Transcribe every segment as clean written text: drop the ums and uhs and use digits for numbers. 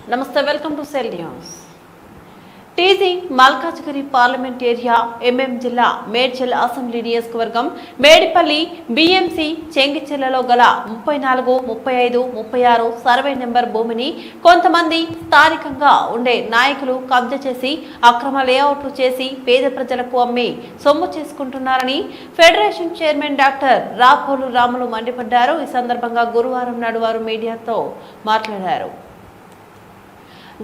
నమస్తే, welcome to cell news. TG Malkajgiri parliament area MM జిల్లా Medchal assembly నియోజకవర్గం మేడిపల్లి బీఎంసీ చెంగిచెర్లలో గల 34, 35, 36 సర్వే నెంబర్ భూమిని కొంతమంది స్థానికంగా ఉండే నాయకులు కబ్జా చేసి అక్రమ లేఅవుట్లు చేసి పేద ప్రజలకు అమ్మి సొమ్ము చేసుకుంటున్నారని federation chairman doctor Rapolu Ramulu మండిపడ్డారు. ఈ సందర్భంగా గురువారం నాడు వారు మీడియాతో మాట్లాడారు.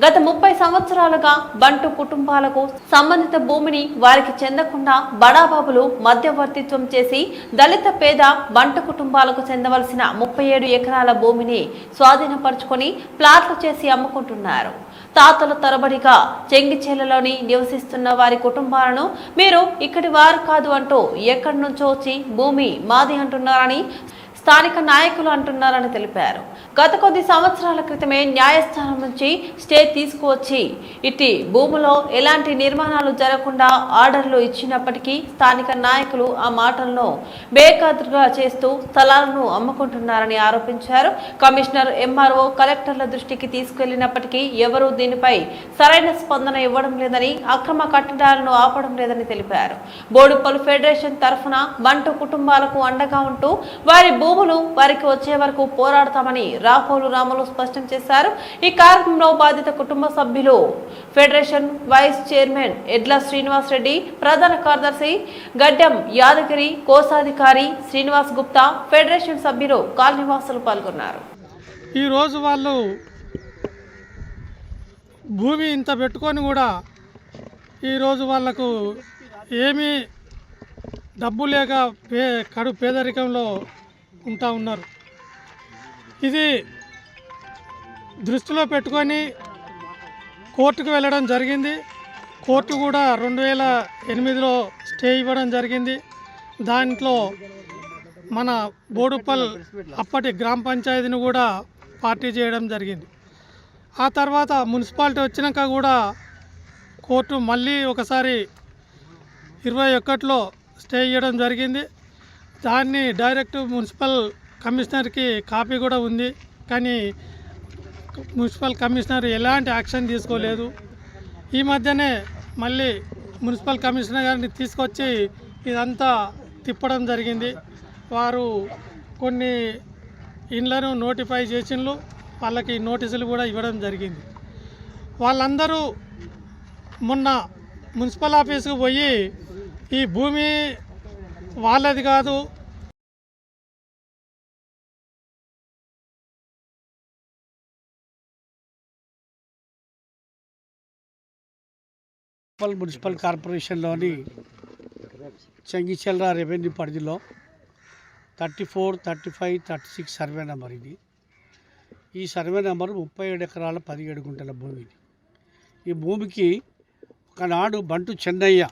గత 30 సంవత్సరాలుగా బంటు కుటుంబాలకు సంబంధిత భూమిని వారికి చెందకుండా బడాబాబులు మధ్యవర్తిత్వం చేసి దళిత పేద బంటు కుటుంబాలకు చెందవలసిన 37 ఎకరాల భూమిని స్వాధీనపరుచుకొని ప్లాట్లు చేసి అమ్ముకుంటున్నారు. తాతల తరబడిగా చెంగిచెర్లలోని నివసిస్తున్న వారి కుటుంబాలను మీరు ఇక్కడి వారు కాదు అంటూ ఎక్కడి నుంచో వచ్చి భూమి మాది అంటున్నారని స్థానిక నాయకులు అంటున్నారని తెలిపారు. గత కొద్ది సంవత్సరాల క్రితమే న్యాయస్థానం నుంచి స్టే తీసుకువచ్చి ఇట్టి భూములో ఎలాంటి నిర్మాణాలు జరగకుండా ఆర్డర్లు ఇచ్చినప్పటికీ స్థానిక నాయకులు ఆ మాటలను బేఖాతరుగా చేస్తూ స్థలాలను అమ్ముకుంటున్నారని ఆరోపించారు. కమిషనర్, ఎంఆర్ఓ, కలెక్టర్ల దృష్టికి తీసుకెళ్లినప్పటికీ ఎవరూ దీనిపై సరైన స్పందన ఇవ్వడం లేదని, అక్రమ కట్టడాలను ఆపడం లేదని తెలిపారు. బోడుప్పల్ ఫెడరేషన్ తరఫున బంటు కుటుంబాలకు అండగా ఉంటూ వారి భూములు వారికి వచ్చే వరకు పోరాడతామని రాపోలు రాములు స్పష్టం చేశారు. ఈ కార్యక్రమంలో బాధిత కుటుంబ సభ్యులు, ఫెడరేషన్ వైస్ చైర్మన్ ఎడ్ల శ్రీనివాస్ రెడ్డి, ప్రధాన కార్యదర్శి గడ్డం యాదగిరి, కోశాధికారి శ్రీనివాస్ గుప్తా, ఫెడరేషన్ సభ్యులు, కాలనీవాసులు పాల్గొన్నారు. ఈరోజు వాళ్ళు భూమి ఇంత పెట్టుకొని కూడా ఈరోజు వాళ్లకు ఏమీ డబ్బు లేక కడు పేదరికంలో ఉంటా ఉన్నారు. ఇది దృష్టిలో పెట్టుకొని కోర్టుకు వెళ్ళడం జరిగింది. కోర్టు కూడా 2008లో స్టే ఇవ్వడం జరిగింది. దాంట్లో మన బోడుప్పల్ అప్పటి గ్రామ పంచాయతీని కూడా పార్టీ చేయడం జరిగింది. ఆ తర్వాత మున్సిపాలిటీ వచ్చినాక కూడా కోర్టు మళ్ళీ ఒకసారి 21లో స్టే ఇవ్వడం జరిగింది. దాన్ని డైరెక్ట్ మున్సిపల్ కమిషనర్కి కాపీ కూడా ఉంది. కానీ మున్సిపల్ కమిషనర్ ఎలాంటి యాక్షన్ తీసుకోలేదు. ఈ మధ్యనే మళ్ళీ మున్సిపల్ కమిషనర్ గారిని తీసుకొచ్చి ఇదంతా తిప్పడం జరిగింది. వారు కొన్ని ఇండ్లను నోటిఫై చేసిండ్రు, వాళ్ళకి నోటీసులు కూడా ఇవ్వడం జరిగింది. వాళ్ళందరూ మొన్న మున్సిపల్ ఆఫీసుకు పోయి ఈ భూమి వాళ్ళది కాదు, మున్సిపల్ కార్పొరేషన్లోని చెంగిచెర్ల రెవెన్యూ పరిధిలో 34, 35, 36 సర్వే నెంబర్ ఇది. ఈ సర్వే నెంబర్ 37 ఎకరాల 17 గుంటల భూమి. ఈ భూమికి ఒకనాడు బంటు చెన్నయ్య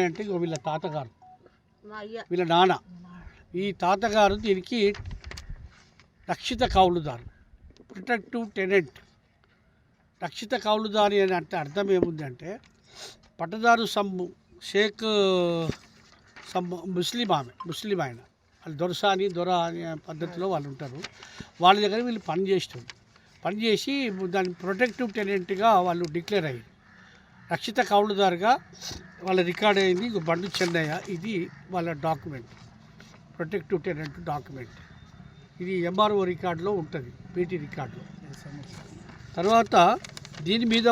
అంటే వీళ్ళ తాతగారు, వీళ్ళ నాన్న, ఈ తాతగారు దీనికి రక్షిత కౌలుదారు, ప్రొటెక్టివ్ టెనెంట్. రక్షిత కౌలుదారి అని అంటే అర్థం ఏముంది అంటే పట్టదారు షేక్ ముస్లిం ఆయన, వాళ్ళు దొర అనే పద్ధతిలో వాళ్ళు ఉంటారు. వాళ్ళ దగ్గర వీళ్ళు పనిచేసి దాని ప్రొటెక్టివ్ టెనెంట్గా వాళ్ళు డిక్లేర్ అయ్యారు. రక్షిత కౌలుదారుగా వాళ్ళ రికార్డ్ అయింది. బంటు చెన్నయ్య, ఇది వాళ్ళ డాక్యుమెంట్, ప్రొటెక్టివ్ టెనెంట్ డాక్యుమెంట్. ఇది ఎంఆర్ఓ రికార్డులో ఉంటుంది, పీటీ రికార్డులో. తర్వాత దీని మీద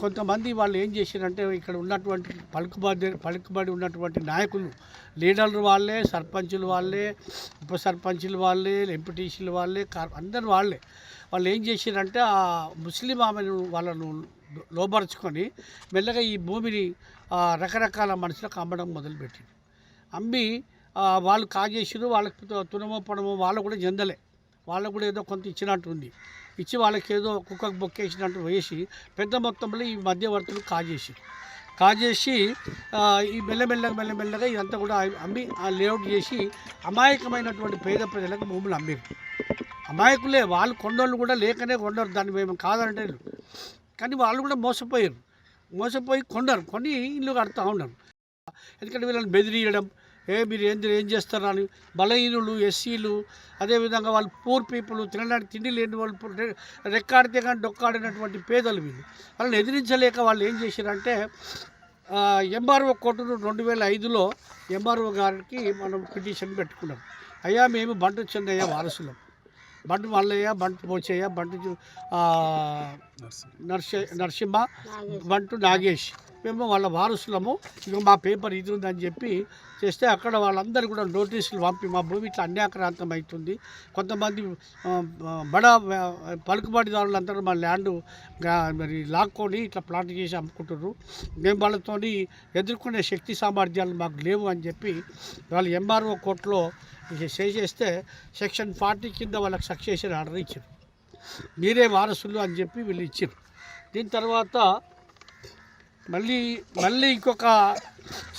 కొంతమంది వాళ్ళు ఏం చేశారంటే ఇక్కడ ఉన్నటువంటి పలుకుబడి ఉన్నటువంటి నాయకులు, లీడర్లు వాళ్ళే, సర్పంచులు వాళ్ళే, ఉప సర్పంచులు వాళ్ళే, ఎంపీటీసీలు వాళ్ళే, అందరు వాళ్ళే. వాళ్ళు ఏం చేశారంటే ఆ ముస్లిం ఆమెను వాళ్ళను లోపరుచుకొని మెల్లగా ఈ భూమిని రకరకాల మనుషులకు అమ్మడం మొదలుపెట్టింది. అమ్మి వాళ్ళు కాజేసారు. వాళ్ళకి తునమో పొడమో వాళ్ళు కూడా చెందలే, వాళ్ళకు కూడా ఏదో కొంత ఇచ్చినట్టు ఉంది. ఇచ్చి వాళ్ళకి ఏదో కుక్కకు బొక్కేసినట్టు వేసి పెద్ద మొత్తంలో ఈ మధ్యవర్తులు కాజేసి ఈ మెల్లమెల్లగా ఇదంతా కూడా అమ్మి లేఅవుట్ చేసి అమాయకమైనటువంటి పేద ప్రజలకు భూములు అమ్మారు. అమాయకులే వాళ్ళు, కొండోళ్ళు కూడా లేకనే కొండరు, దాన్ని మేము కాదంటే. కానీ వాళ్ళు కూడా మోసపోయి కొని ఇల్లు కడుతూ ఉన్నారు. ఎందుకంటే వీళ్ళని బెదిరియడం, మీరు ఏం చేస్తారు అని బలహీనులు, ఎస్సీలు, అదేవిధంగా వాళ్ళు పూర్ పీపుల్, తినడానికి తిండి లేని వాళ్ళు, రెక్కాడితే కానీ డొక్కాడినటువంటి పేదలు వీళ్ళు. వాళ్ళని ఎదిరించలేక వాళ్ళు ఏం చేశారంటే ఎంఆర్ఓ కోర్టును 2005లో ఎంఆర్ఓ గారికి మనం పిటిషన్ పెట్టుకున్నాం. అయ్యా మేము బంటు చెన్నయ్య వారసులం, బంటు మల్లయ్య, బంటు పోచయ్య, బంటు నరసింహ, బంటు నాగేష్, మేము వాళ్ళ వారసులము, ఇక మా పేపర్ ఇది ఉందని చెప్పి చేస్తే అక్కడ వాళ్ళందరూ కూడా నోటీసులు పంపి మా భూమి ఇట్లా అన్యాక్రాంతం అవుతుంది, కొంతమంది బడా పలుకుబడిదారులందరూ మా ల్యాండ్ మరి లాక్కొని ఇట్లా ప్లాట్ చేసి అమ్ముకుంటున్నారు, మేము వాళ్ళతో ఎదుర్కొనే శక్తి సామర్థ్యాలు మాకు లేవు అని చెప్పి వాళ్ళు ఎంఆర్ఓ కోర్టులో చేస్తే సెక్షన్ 40 కింద వాళ్ళకి సక్సెషన్ ఆర్డర్ ఇచ్చారు. మీరే వారసులు అని చెప్పి వీళ్ళు ఇచ్చారు. దీని తర్వాత మళ్ళీ ఇంకొక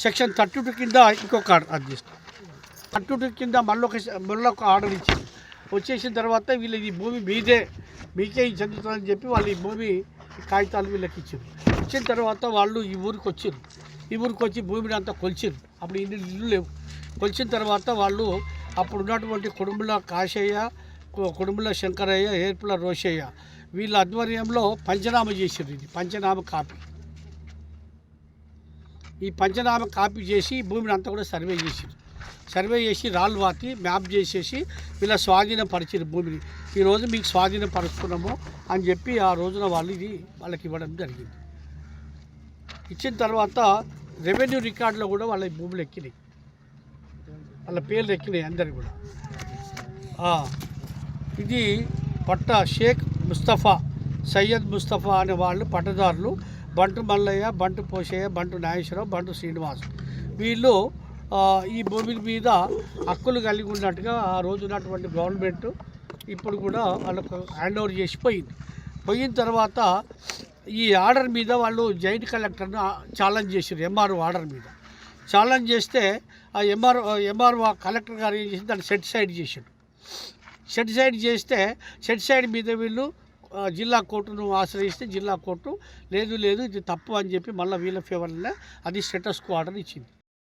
సెక్షన్ 32 కింద ఇంకొక ఆర్డర్ చేస్తారు. 32 కింద మళ్ళీ ఒక ఆర్డర్ ఇచ్చింది. వచ్చేసిన తర్వాత వీళ్ళు ఈ భూమి మీకే చెందుతుందని చెప్పి వాళ్ళు ఈ భూమి కాగితాలు వీళ్ళకి ఇచ్చారు. ఇచ్చిన తర్వాత వాళ్ళు ఈ ఊరికి వచ్చారు. ఈ ఊరికి వచ్చి భూమిని అంతా కొలిచారు. అప్పుడు ఇల్లు లేవు. కొలిచిన తర్వాత వాళ్ళు అప్పుడు ఉన్నటువంటి కుడుముల కాశయ్య, కుడుముల శంకరయ్య, ఏర్పుల రోషయ్య వీళ్ళ ఆధ్వర్యంలో పంచనామా చేశారు. ఇది పంచనామా కాపీ. ఈ పంచనామా కాపీ చేసి భూమిని అంతా కూడా సర్వే చేసి రాళ్ళు వాతి మ్యాప్ చేసేసి వీళ్ళ స్వాధీనపరిచారు భూమిని. ఈరోజు మీకు స్వాధీనపరుస్తున్నాము అని చెప్పి ఆ రోజున వాళ్ళకి ఇవ్వడం జరిగింది. ఇచ్చిన తర్వాత రెవెన్యూ రికార్డులో కూడా వాళ్ళ భూములు ఎక్కినాయి, వాళ్ళ పేర్లు ఎక్కినాయి అందరు కూడా. ఇది పట్ట షేక్ ముస్తఫా, సయ్యద్ ముస్తఫా అనే వాళ్ళు పట్టదారులు. బంటు మల్లయ్య, బంటు పోషయ్య, బంటు నాగేశ్వరరావు, బంటు శ్రీనివాస్ వీళ్ళు ఈ భూమి మీద హక్కులు కలిగి ఉన్నట్టుగా ఆ రోజు ఉన్నటువంటి గవర్నమెంట్ ఇప్పుడు కూడా వాళ్ళకు హ్యాండ్ ఓవర్ చేసి పోయిన తర్వాత ఈ ఆర్డర్ మీద వాళ్ళు జాయింట్ కలెక్టర్ను ఛాలెంజ్ చేశారు. ఎంఆర్ఓ ఆర్డర్ మీద ఛాలెంజ్ చేస్తే ఆ ఎంఆర్ఓ కలెక్టర్ గారు ఏం చేసి దాన్ని సెట్ సైడ్ చేశాడు. సెట్ సైడ్ మీద వీళ్ళు జిల్లా కోర్టును ఆశ్రయిస్తే జిల్లా కోర్టు లేదు ఇది తప్పు అని చెప్పి మళ్ళీ వీళ్ళ ఫేవర్లో అది స్టేటస్ కో ఆర్డర్ ఇచ్చింది.